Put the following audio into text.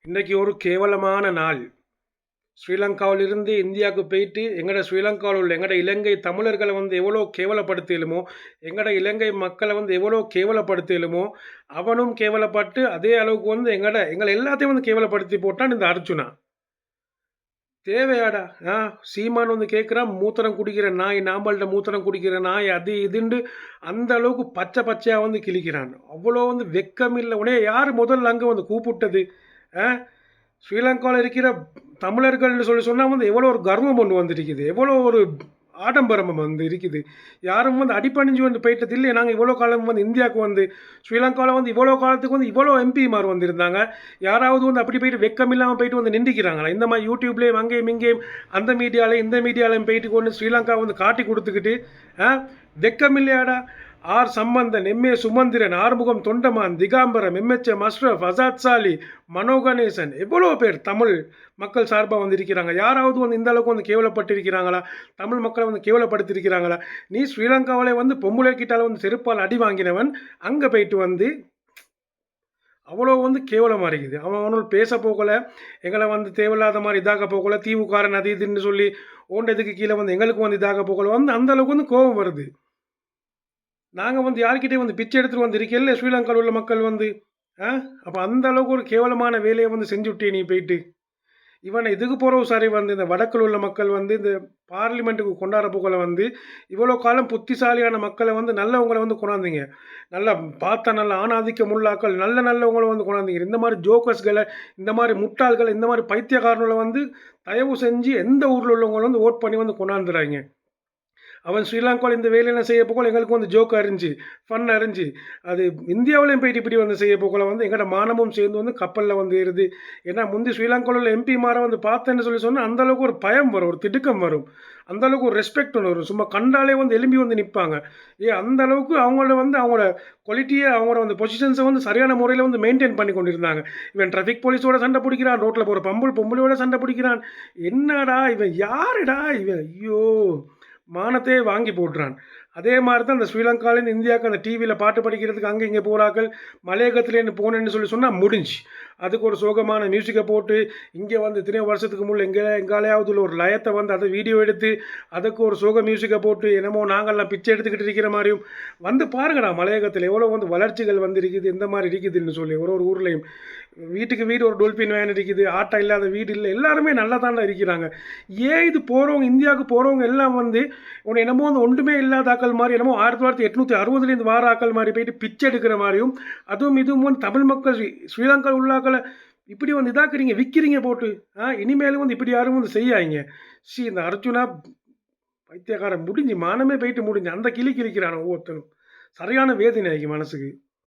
இன்றைக்கி ஒரு கேவலமான நாள். ஸ்ரீலங்காவிலிருந்து இந்தியாவுக்கு போயிட்டு எங்களோட ஸ்ரீலங்காவில் உள்ள எங்களோட இலங்கை தமிழர்களை வந்து எவ்வளோ கேவலப்படுத்தலுமோ, எங்களோட இலங்கை மக்களை வந்து எவ்வளோ கேவலப்படுத்தலுமோ, அவனும் கேவலப்பட்டு அதே அளவுக்கு வந்து எங்களை எல்லாத்தையும் வந்து கேவலப்படுத்தி போட்டான் இந்த அர்ஜுனா. தேவையாடா? சீமான் வந்து கேட்குறான், மூத்திரம் குடிக்கிற நாய், நாம்பள்கிட்ட மூத்திரம் குடிக்கிற நாய், அது இதுண்டு அந்த அளவுக்கு பச்சை பச்சையாக வந்து கிழிக்கிறான். அவ்வளோ வந்து வெக்கமில்லை. உடனே யார் முதல்ல அங்கே வந்து கூப்பிட்டது? ஸ்ரீலங்காவில் இருக்கிற தமிழர்கள்னு சொன்னால் வந்து எவ்வளோ ஒரு கர்வம் ஒன்று வந்துருக்குது, எவ்வளோ ஒரு ஆடம்பரம் வந்து இருக்குது. யாரும் வந்து அடிப்பணிஞ்சு வந்து போயிட்டது இல்லையே. நாங்கள் இவ்வளோ காலம் வந்து இந்தியாவுக்கு வந்து ஸ்ரீலங்காவில் வந்து இவ்வளோ காலத்துக்கு வந்து இவ்வளோ எம்பிமார் வந்திருந்தாங்க. யாராவது வந்து அப்படி போயிட்டு வெக்கம் இல்லாமல் போயிட்டு வந்து நின்றுக்கிறாங்களா? இந்த மாதிரி யூடியூப்லேயும் அங்கேயும் இங்கேயும் அந்த மீடியாலையும் இந்த மீடியாலையும் போயிட்டு கொண்டு ஸ்ரீலங்கா வந்து காட்டி கொடுத்துக்கிட்டு வெக்கம் இல்லையாடா? R Sampanthan, M A Sumanthiran, Arumugam Thondaman, Thigambaram, M H M Ashraff, Azath Sally, Mano Ganesan, எவ்வளோ பேர் தமிழ் மக்கள் சார்பாக வந்திருக்கிறாங்க. யாராவது வந்து இந்த அளவுக்கு வந்து கேவலப்பட்டிருக்கிறாங்களா? தமிழ் மக்களை வந்து கேவலப்படுத்தியிருக்கிறாங்களா? நீ ஸ்ரீலங்காவிலே வந்து பொம்பளை கிட்டால் வந்து செருப்பால் அடி வாங்கினவன் அங்கே போயிட்டு வந்து அவ்வளோ வந்து கேவலமாக இருக்குது. அவனோட பேச போகலை, எங்களை வந்து தேவையில்லாத மாதிரி இதாக போகலை, தீவுக்காரன் அது இதுன்னு சொல்லி ஓண்டதுக்கு கீழே வந்து எங்களுக்கு வந்து இதாக போகலை, வந்து அந்த அளவுக்கு வந்து கோபம் வருது. நாங்கள் வந்து யார்கிட்டே வந்து பிச்சை எடுத்துகிட்டு வந்து இருக்கல ஸ்ரீலங்காவில் உள்ள மக்கள் வந்து அப்போ அந்த அளவுக்கு ஒரு கேவலமான வேலையை வந்து செஞ்சு விட்டே நீ போயிட்டு இவனை இதுக்கு போகிறவு சரி வந்து இந்த வடக்கில் உள்ள மக்கள் வந்து இந்த பார்லிமெண்ட்டுக்கு கொண்டாட போகல வந்து இவ்வளோ காலம் புத்திசாலியான மக்களை வந்து நல்லவங்களை வந்து கொண்டாந்தீங்க. நல்லா பார்த்தா நல்ல ஆணாதிக்கம் உள்ளாக்கள் நல்லவங்களை வந்து கொண்டாந்தீங்க. இந்த மாதிரி ஜோக்கர்ஸ்களை, இந்த மாதிரி முட்டாள்களை, இந்த மாதிரி பைத்தியக்காரர்களை வந்து தயவு செஞ்சு எந்த ஊரில் உள்ளவங்களை வந்து ஓட் பண்ணி வந்து கொண்டாந்துடுறாங்க. அவன் ஸ்ரீலங்காவில் இந்த வேலையெல்லாம் செய்ய போகல எங்களுக்கு வந்து ஜோக் அறிஞ்சு ஃபன் அறிஞ்சு அது இந்தியாவிலையும் போயிட்டு இப்படி வந்து செய்ய போகல வந்து எங்களோட மானமும் சேர்ந்து வந்து கப்பலில் வந்து ஏறுது. ஏன்னா முந்தி ஸ்ரீலங்காவில் உள்ள எம்பிமாரை வந்து பார்த்தேன்னு சொன்னால் அந்தளவுக்கு ஒரு பயம் வரும், ஒரு திடுக்கம் வரும், அந்தளவுக்கு ஒரு ரெஸ்பெக்ட் ஒன்று வரும். சும்மா கண்டாலே வந்து எலும்பி வந்து நிற்பாங்க. அந்த அளவுக்கு அவங்கள வந்து அவங்களோட குவாலிட்டியை, அவங்களோட வந்து பொசிஷன்ஸை வந்து சரியான முறையில் வந்து மெயின்டைன் பண்ணி கொண்டிருந்தாங்க. இவன் டிராஃபிக் போலீஸோட சண்டை பிடிக்கிறான், ரோட்டில் போகிற பொம்பளையோட சண்டை பிடிக்கிறான். என்னடா இவன் யாருடா இவன்? ஐயோ, மானத்தையே வாங்கி போட்டுறான். அதே மாதிரி தான் இந்த ஸ்ரீலங்காலேருந்து இந்தியாவுக்கு அந்த டிவியில் பாட்டு படிக்கிறதுக்கு அங்கே இங்கே போகிறாக்கள் மலையகத்துலேருந்து போனேன்னு சொன்னால் முடிஞ்சு அதுக்கு ஒரு சோகமான மியூசிக்கை போட்டு இங்கே வந்து இத்தனை வருஷத்துக்கு முன்னே எங்காலையாவது ஒரு லயத்தை வந்து அதை வீடியோ எடுத்து அதுக்கு ஒரு சோக மியூசிக்கை போட்டு என்னமோ நாங்கள்லாம் பிச்சை எடுத்துக்கிட்டு இருக்கிற மாதிரியும் வந்து பாருங்கடா மலையகத்தில் எவ்வளோ வந்து வளர்ச்சிகள் வந்து இருக்குது, எந்த மாதிரி இருக்குதுன்னு சொல்லி ஒரு ஊர்லேயும் வீட்டுக்கு வீடு ஒரு டொல்பின் வேன் இருக்குது, ஆட்டோ இல்லாத வீடு இல்லை, எல்லாருமே நல்லா தாண்டா இருக்கிறாங்க. ஏன் இது போகிறவங்க இந்தியாவுக்கு போகிறவங்க எல்லாம் வந்து உன்னை என்னமோ வந்து ஒன்றுமே இல்லாத ஆக்கள் மாதிரி என்னமோ 1860 வார ஆக்கள் மாதிரி போயிட்டு பிச்சை எடுக்கிற மாதிரியும் அதுவும் இதுவும் வந்து தமிழ் மக்கள் ஸ்ரீலங்கா உள்ளாக்களை இப்படி வந்து இதாக்குறீங்க, விற்கிறீங்க போட்டு. இனிமேலும் வந்து இப்படி யாரும் வந்து செய்யாங்க. இந்த அர்ஜுனா பைத்தியக்காரன் முடிஞ்சு மானமே போயிட்டு முடிஞ்சு அந்த கிளிக்கிறான் ஒவ்வொருத்தனும். சரியான வேதனை ஆகி மனசுக்கு.